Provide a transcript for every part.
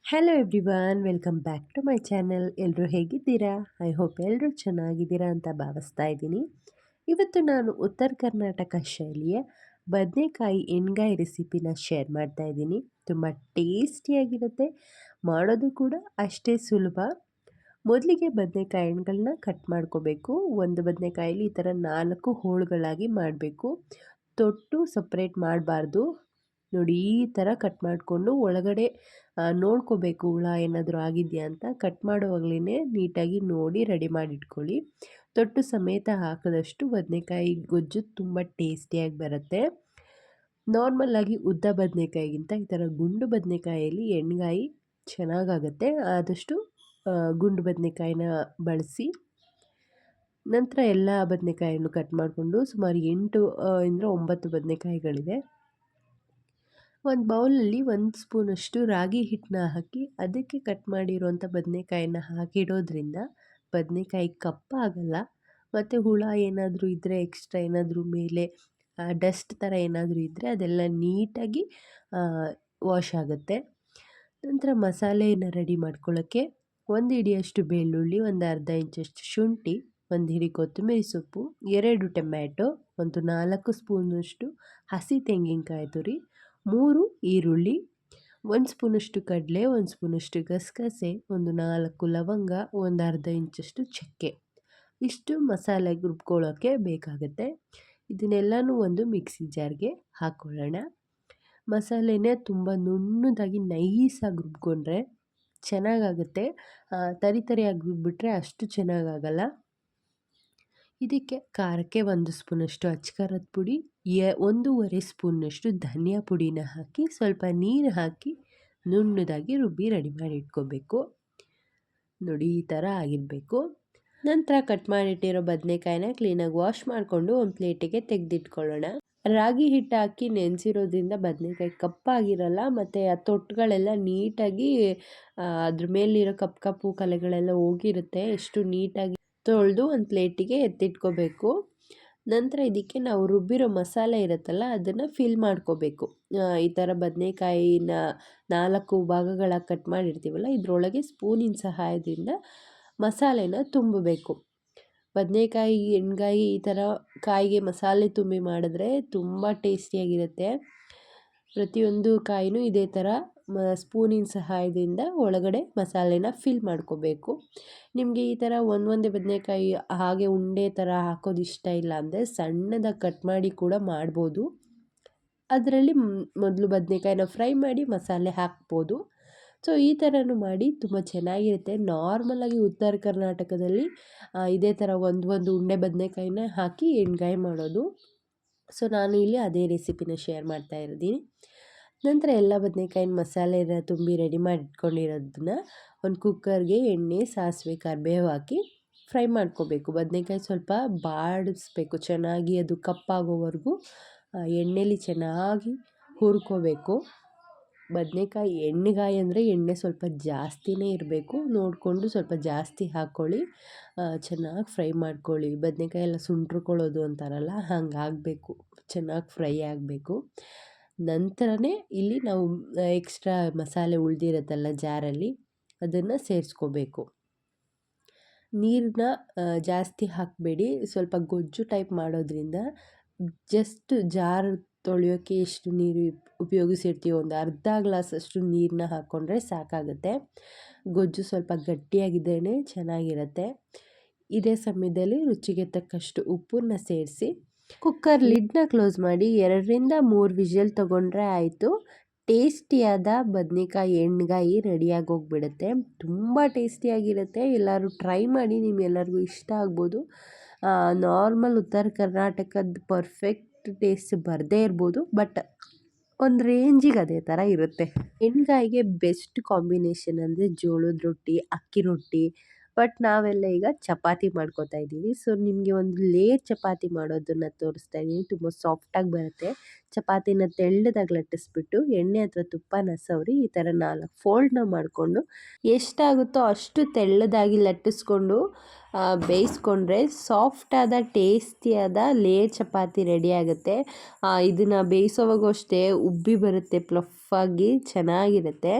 Hello everyone, welcome back to my channel. ಎಲ್ಲರೂ ಹೇಗಿದ್ದೀರಾ? I hope ಎಲ್ಲರೂ ಚೆನ್ನಾಗಿದ್ದೀರಾ ಅಂತ ಭಾವಿಸ್ತಾ ಇದ್ದೀನಿ. ಇವತ್ತು ನಾನು ಉತ್ತರ ಕರ್ನಾಟಕ ಶೈಲಿಯ ಬದನೆಕಾಯಿ ಎಣ್ಗಾಯಿ ರೆಸಿಪಿನ ಶೇರ್ ಮಾಡ್ತಾ ಇದ್ದೀನಿ. ತುಂಬ ಟೇಸ್ಟಿಯಾಗಿರುತ್ತೆ, ಮಾಡೋದು ಕೂಡ ಅಷ್ಟೇ ಸುಲಭ. ಮೊದಲಿಗೆ ಬದನೆಕಾಯಿ ಹಣ್ಣುಗಳನ್ನ ಕಟ್ ಮಾಡ್ಕೋಬೇಕು. ಒಂದು ಬದನೆಕಾಯಲ್ಲಿ ಈ ಥರ 4 ಹೋಳುಗಳಾಗಿ ಮಾಡಬೇಕು. ತೊಟ್ಟು ಸಪ್ರೇಟ್ ಮಾಡಬಾರ್ದು. ನೋಡಿ, ಈ ಥರ ಕಟ್ ಮಾಡಿಕೊಂಡು ಒಳಗಡೆ ನೋಡ್ಕೋಬೇಕು ಹುಳ ಏನಾದರೂ ಆಗಿದೆಯಾ ಅಂತ. ಕಟ್ ಮಾಡುವಾಗಲೇ ನೀಟಾಗಿ ನೋಡಿ ರೆಡಿ ಮಾಡಿಟ್ಕೊಳ್ಳಿ. ತೊಟ್ಟು ಸಮೇತ ಹಾಕಿದಷ್ಟು ಬದನೆಕಾಯಿ ಗೊಜ್ಜು ತುಂಬ ಟೇಸ್ಟಿಯಾಗಿ ಬರುತ್ತೆ. ನಾರ್ಮಲ್ಲಾಗಿ ಉದ್ದ ಬದನೆಕಾಯಿಗಿಂತ ಈ ಥರ ಗುಂಡು ಬದನೆಕಾಯಲ್ಲಿ ಎಣ್ಗಾಯಿ ಚೆನ್ನಾಗಾಗುತ್ತೆ. ಆದಷ್ಟು ಗುಂಡು ಬದನೆಕಾಯಿನ ಬಳಸಿ. ನಂತರ ಎಲ್ಲ ಬದನೆಕಾಯನ್ನು ಕಟ್ ಮಾಡಿಕೊಂಡು ಸುಮಾರು 8 ಇಂದ 9 ಬದನೆಕಾಯಿಗಳಿದೆ. ಒಂದು ಬೌಲಲ್ಲಿ 1 ಸ್ಪೂನಷ್ಟು ರಾಗಿ ಹಿಟ್ಟನ್ನ ಹಾಕಿ ಅದಕ್ಕೆ ಕಟ್ ಮಾಡಿರೋಂಥ ಬದನೆಕಾಯಿನ ಹಾಕಿಡೋದ್ರಿಂದ ಬದನೆಕಾಯಿ ಕಪ್ಪಾಗಲ್ಲ. ಮತ್ತು ಹುಳ ಏನಾದರೂ ಇದ್ದರೆ, ಎಕ್ಸ್ಟ್ರಾ ಏನಾದರೂ ಮೇಲೆ ಡಸ್ಟ್ ಥರ ಏನಾದರೂ ಇದ್ದರೆ ಅದೆಲ್ಲ ನೀಟಾಗಿ ವಾಶ್ ಆಗುತ್ತೆ. ನಂತರ ಮಸಾಲೆಯನ್ನು ರೆಡಿ ಮಾಡ್ಕೊಳ್ಳೋಕ್ಕೆ 1 ಹಿಡಿಯಷ್ಟು ಬೆಳ್ಳುಳ್ಳಿ, ಒಂದು ಅರ್ಧ ಇಂಚಷ್ಟು ಶುಂಠಿ, 1 ಹಿಡಿ ಕೊತ್ತಂಬರಿ ಸೊಪ್ಪು, 2 ಟೊಮ್ಯಾಟೊ, ಒಂದು 4 ಸ್ಪೂನಷ್ಟು ಹಸಿ ತೆಂಗಿನಕಾಯಿ ತುರಿ, 3 ಈರುಳ್ಳಿ, 1 ಸ್ಪೂನಷ್ಟು ಕಡಲೆ, 1 ಸ್ಪೂನಷ್ಟು ಗಸಗಸೆ, ಒಂದು 4 ಲವಂಗ, ಒಂದು ಅರ್ಧ ಇಂಚಷ್ಟು ಚಕ್ಕೆ. ಇಷ್ಟು ಮಸಾಲೆಗೆ ರುಬ್ಕೊಳ್ಳೋಕ್ಕೆ ಬೇಕಾಗುತ್ತೆ. ಇದನ್ನೆಲ್ಲನೂ ಒಂದು ಮಿಕ್ಸಿ ಜಾರ್ಗೆ ಹಾಕ್ಕೊಳ್ಳೋಣ. ಮಸಾಲೆನೇ ತುಂಬ ನುಣ್ಣದಾಗಿ ನೈಸಾಗಿ ರುಬ್ಕೊಂಡ್ರೆ ಚೆನ್ನಾಗಾಗುತ್ತೆ. ತರಿಯಾಗಿ ರುಬ್ಬಿಟ್ರೆ ಅಷ್ಟು ಚೆನ್ನಾಗಾಗಲ್ಲ. ಇದಕ್ಕೆ ಖಾರಕ್ಕೆ 1 ಸ್ಪೂನಷ್ಟು ಅಚ್ಕಾರದ ಪುಡಿ, 1.5 ಸ್ಪೂನಷ್ಟು ಧನಿಯಾ ಪುಡಿನ ಹಾಕಿ ಸ್ವಲ್ಪ ನೀರು ಹಾಕಿ ನುಣ್ಣದಾಗಿ ರುಬ್ಬಿ ರೆಡಿ ಮಾಡಿ ಇಟ್ಕೋಬೇಕು. ನೋಡಿ, ಈ ಥರ ಆಗಿರಬೇಕು. ನಂತರ ಕಟ್ ಮಾಡಿಟ್ಟಿರೋ ಬದನೆಕಾಯಿನ ಕ್ಲೀನಾಗಿ ವಾಶ್ ಮಾಡಿಕೊಂಡು ಒಂದು ಪ್ಲೇಟಿಗೆ ತೆಗೆದಿಟ್ಕೊಳ್ಳೋಣ. ರಾಗಿ ಹಿಟ್ಟು ಹಾಕಿ ನೆನೆಸಿರೋದ್ರಿಂದ ಬದನೆಕಾಯಿ ಕಪ್ಪಾಗಿರಲ್ಲ, ಮತ್ತು ಆ ತೊಟ್ಟುಗಳೆಲ್ಲ ನೀಟಾಗಿ ಅದ್ರ ಮೇಲಿರೋ ಕಪ್ಪು ಕಲೆಗಳೆಲ್ಲ ಹೋಗಿರುತ್ತೆ. ಎಷ್ಟು ನೀಟಾಗಿ ತೊಳೆದು ಒಂದು ಪ್ಲೇಟಿಗೆ ಎತ್ತಿಟ್ಕೋಬೇಕು. ನಂತರ ಇದಕ್ಕೆ ನಾವು ರುಬ್ಬಿರೋ ಮಸಾಲೆ ಇರುತ್ತಲ್ಲ ಅದನ್ನು ಫಿಲ್ ಮಾಡ್ಕೋಬೇಕು. ಈ ಥರ ಬದನೆಕಾಯಿನ 4 ಭಾಗಗಳಾಗಿ ಕಟ್ ಮಾಡಿರ್ತೀವಲ್ಲ, ಇದರೊಳಗೆ ಸ್ಪೂನಿನ ಸಹಾಯದಿಂದ ಮಸಾಲೆನ ತುಂಬಬೇಕು. ಬದನೆಕಾಯಿ ಎಣ್ಗಾಯಿ ಈ ಥರ ಕಾಯಿಗೆ ಮಸಾಲೆ ತುಂಬಿ ಮಾಡಿದ್ರೆ ತುಂಬ ಟೇಸ್ಟಿಯಾಗಿರುತ್ತೆ. ಪ್ರತಿಯೊಂದು ಕಾಯಿನೂ ಇದೇ ಥರ ಸ್ಪೂನಿನ ಸಹಾಯದಿಂದ ಒಳಗಡೆ ಮಸಾಲೆನ ಫಿಲ್ ಮಾಡ್ಕೋಬೇಕು. ನಿಮಗೆ ಈ ಥರ ಒಂದೇ ಬದನೆಕಾಯಿ ಹಾಗೆ ಉಂಡೆ ಥರ ಹಾಕೋದು ಇಷ್ಟ ಇಲ್ಲ ಅಂದರೆ ಸಣ್ಣದಾಗಿ ಕಟ್ ಮಾಡಿ ಕೂಡ ಮಾಡ್ಬೋದು. ಅದರಲ್ಲಿ ಮೊದಲು ಬದನೆಕಾಯಿನ ಫ್ರೈ ಮಾಡಿ ಮಸಾಲೆ ಹಾಕ್ಬೋದು. ಸೊ ಈ ಥರನೂ ಮಾಡಿ ತುಂಬ ಚೆನ್ನಾಗಿರುತ್ತೆ. ನಾರ್ಮಲಾಗಿ ಉತ್ತರ ಕರ್ನಾಟಕದಲ್ಲಿ ಇದೇ ಥರ ಒಂದು ಉಂಡೆ ಬದನೆಕಾಯಿನ ಹಾಕಿ ಎಣ್ಗಾಯಿ ಮಾಡೋದು. ಸೊ ನಾನು ಇಲ್ಲಿ ಅದೇ ರೆಸಿಪಿನ ಶೇರ್ ಮಾಡ್ತಾ ಇದ್ದೀನಿ. ನಂತರ ಎಲ್ಲ ಬದನೆಕಾಯಿನ ಮಸಾಲೆನ ತುಂಬಿ ರೆಡಿ ಮಾಡಿ ಇಟ್ಕೊಂಡಿರೋದನ್ನ ಒಂದು ಕುಕ್ಕರ್ಗೆ ಎಣ್ಣೆ, ಸಾಸಿವೆ, ಕರಿಬೇವು ಹಾಕಿ ಫ್ರೈ ಮಾಡ್ಕೋಬೇಕು. ಬದನೆಕಾಯಿ ಸ್ವಲ್ಪ ಬಾಡಿಸ್ಬೇಕು, ಚೆನ್ನಾಗಿ ಅದು ಕಪ್ಪಾಗೋವರೆಗೂ ಎಣ್ಣೆಲಿ ಚೆನ್ನಾಗಿ ಹುರ್ಕೋಬೇಕು. ಬದನೆಕಾಯಿ ಎಣ್ಣೆಗಾಯಿ ಅಂದರೆ ಎಣ್ಣೆ ಸ್ವಲ್ಪ ಜಾಸ್ತಿನೇ ಇರಬೇಕು, ನೋಡಿಕೊಂಡು ಸ್ವಲ್ಪ ಜಾಸ್ತಿ ಹಾಕ್ಕೊಳ್ಳಿ. ಚೆನ್ನಾಗಿ ಫ್ರೈ ಮಾಡ್ಕೊಳ್ಳಿ. ಬದನೆಕಾಯಿ ಎಲ್ಲ ಸುಂಟ್ರಕೊಳ್ಳೋದು ಅಂತಾರಲ್ಲ, ಹಂಗಾಗಬೇಕು, ಚೆನ್ನಾಗಿ ಫ್ರೈ ಆಗಬೇಕು. ನಂತರನೇ ಇಲ್ಲಿ ನಾವು ಎಕ್ಸ್ಟ್ರಾ ಮಸಾಲೆ ಉಳಿದಿರುತ್ತಲ್ಲ ಜಾರಲ್ಲಿ, ಅದನ್ನು ಸೇರಿಸ್ಕೋಬೇಕು. ನೀರನ್ನ ಜಾಸ್ತಿ ಹಾಕಬೇಡಿ, ಸ್ವಲ್ಪ ಗೊಜ್ಜು ಟೈಪ್ ಮಾಡೋದ್ರಿಂದ ಜಸ್ಟ್ ಜಾರ್ ತೊಳೆಯೋಕ್ಕೆ ಎಷ್ಟು ನೀರು ಉಪಯೋಗಿಸಿರ್ತೀವೋ ಒಂದು ಅರ್ಧ ಗ್ಲಾಸಷ್ಟು ನೀರನ್ನ ಹಾಕ್ಕೊಂಡ್ರೆ ಸಾಕಾಗುತ್ತೆ. ಗೊಜ್ಜು ಸ್ವಲ್ಪ ಗಟ್ಟಿಯಾಗಿದ್ರೇ ಚೆನ್ನಾಗಿರುತ್ತೆ. ಇದೇ ಸಮಯದಲ್ಲಿ ರುಚಿಗೆ ತಕ್ಕಷ್ಟು ಉಪ್ಪನ್ನ ಸೇರಿಸಿ ಕುಕ್ಕರ್ ಲಿಡ್ನ ಕ್ಲೋಸ್ ಮಾಡಿ 2ರಿಂದ 3 ವಿಷಲ್ ತೊಗೊಂಡ್ರೆ ಆಯಿತು. ಟೇಸ್ಟಿಯಾದ ಬದನೆಕಾಯಿ ಎಣ್ಗಾಯಿ ರೆಡಿಯಾಗಿ ಹೋಗ್ಬಿಡುತ್ತೆ. ತುಂಬ ಟೇಸ್ಟಿಯಾಗಿರುತ್ತೆ. ಎಲ್ಲರೂ ಟ್ರೈ ಮಾಡಿ, ನಿಮ್ಗೆಲ್ಲರಿಗೂ ಇಷ್ಟ ಆಗ್ಬೋದು. ನಾರ್ಮಲ್ ಉತ್ತರ ಕರ್ನಾಟಕದ ಪರ್ಫೆಕ್ಟ್ ಟೇಸ್ಟ್ ಬರದೇ ಇರ್ಬೋದು, ಬಟ್ ಒಂದು ರೇಂಜಿಗೆ ಅದೇ ಥರ ಇರುತ್ತೆ. ಎಣ್ಗಾಯಿಗೆ ಬೆಸ್ಟ್ ಕಾಂಬಿನೇಷನ್ ಅಂದರೆ ಜೋಳದ ರೊಟ್ಟಿ, ಅಕ್ಕಿ ರೊಟ್ಟಿ. ಬಟ್ ನಾವೆಲ್ಲ ಈಗ ಚಪಾತಿ ಮಾಡ್ಕೋತಾ ಇದ್ದೀವಿ. ಸೊ ನಿಮಗೆ ಒಂದು ಲೇಯರ್ ಚಪಾತಿ ಮಾಡೋದನ್ನು ತೋರಿಸ್ತಾ ಇದ್ದೀನಿ. ತುಂಬ ಸಾಫ್ಟಾಗಿ ಬರುತ್ತೆ. ಚಪಾತಿನ ತೆಳ್ಳದಾಗಿ ಲಟ್ಟಿಸ್ಬಿಟ್ಟು ಎಣ್ಣೆ ಅಥವಾ ತುಪ್ಪನ ಸವರಿ ಈ ಥರ 4 ಫೋಲ್ಡ್ನ ಮಾಡಿಕೊಂಡು ಎಷ್ಟಾಗುತ್ತೋ ಅಷ್ಟು ತೆಳ್ಳದಾಗಿ ಲಟ್ಟಿಸ್ಕೊಂಡು ಬೇಯಿಸ್ಕೊಂಡ್ರೆ ಸಾಫ್ಟಾದ ಟೇಸ್ಟಿಯಾದ ಲೇಯರ್ ಚಪಾತಿ ರೆಡಿ ಆಗುತ್ತೆ. ಇದನ್ನು ಬೇಯಿಸೋವಾಗೂ ಅಷ್ಟೇ ಉಬ್ಬಿ ಬರುತ್ತೆ, ಪ್ಲಫಾಗಿ ಚೆನ್ನಾಗಿರುತ್ತೆ.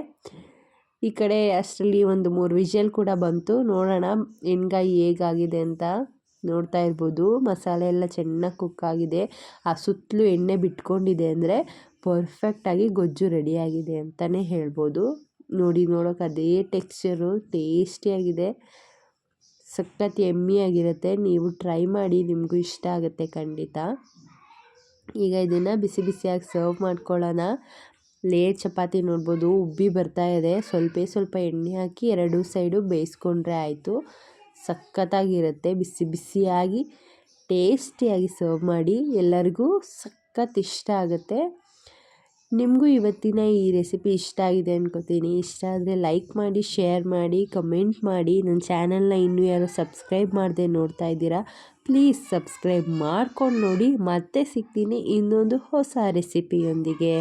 ಈ ಕಡೆ ಅಷ್ಟರಲ್ಲಿ ಒಂದು 3 ವಿಷಲ್ ಕೂಡ ಬಂತು. ನೋಡೋಣ ಎಣ್ಗಾಯಿ ಹೇಗಾಗಿದೆ ಅಂತ. ನೋಡ್ತಾ ಇರ್ಬೋದು ಮಸಾಲೆ ಎಲ್ಲ ಚೆನ್ನಾಗಿ ಕುಕ್ ಆಗಿದೆ. ಆ ಸುತ್ತಲೂ ಎಣ್ಣೆ ಬಿಟ್ಕೊಂಡಿದೆ ಅಂದರೆ ಪರ್ಫೆಕ್ಟಾಗಿ ಗೊಜ್ಜು ರೆಡಿಯಾಗಿದೆ ಅಂತಲೇ ಹೇಳ್ಬೋದು. ನೋಡೋಕೆ ಅದೇ ಟೆಕ್ಸ್ಚರು ಟೇಸ್ಟಿಯಾಗಿದೆ, ಸಖತ್ ಯಮ್ಮಿಯಾಗಿರುತ್ತೆ. ನೀವು ಟ್ರೈ ಮಾಡಿ, ನಿಮಗೂ ಇಷ್ಟ ಆಗುತ್ತೆ ಖಂಡಿತ. ಈಗ ಇದನ್ನು ಬಿಸಿ ಬಿಸಿಯಾಗಿ ಸರ್ವ್ ಮಾಡ್ಕೊಳ್ಳೋಣ. ಲೇಯರ್ ಚಪಾತಿ ನೋಡ್ಬೋದು ಉಬ್ಬಿ ಬರ್ತಾ ಇದೆ. ಸ್ವಲ್ಪ ಎಣ್ಣೆ ಹಾಕಿ ಎರಡೂ ಸೈಡು ಬೇಯಿಸ್ಕೊಂಡ್ರೆ ಆಯಿತು. ಸಖತ್ತಾಗಿರುತ್ತೆ. ಬಿಸಿ ಬಿಸಿಯಾಗಿ ಟೇಸ್ಟಿಯಾಗಿ ಸರ್ವ್ ಮಾಡಿ, ಎಲ್ಲರಿಗೂ ಸಖತ್ ಇಷ್ಟ ಆಗುತ್ತೆ. ನಿಮಗೂ ಇವತ್ತಿನ ಈ ರೆಸಿಪಿ ಇಷ್ಟ ಆಗಿದೆ ಅನ್ಕೋತೀನಿ. ಇಷ್ಟ ಆದರೆ ಲೈಕ್ ಮಾಡಿ, ಶೇರ್ ಮಾಡಿ, ಕಮೆಂಟ್ ಮಾಡಿ. ನನ್ನ ಚಾನಲ್ನ ಇನ್ನೂ ಯಾರು ಸಬ್ಸ್ಕ್ರೈಬ್ ಮಾಡದೆ ನೋಡ್ತಾ ಇದ್ದೀರಾ, ಪ್ಲೀಸ್ ಸಬ್ಸ್ಕ್ರೈಬ್ ಮಾಡ್ಕೊಂಡು ನೋಡಿ. ಮತ್ತೆ ಸಿಗ್ತೀನಿ ಇನ್ನೊಂದು ಹೊಸ ರೆಸಿಪಿಯೊಂದಿಗೆ.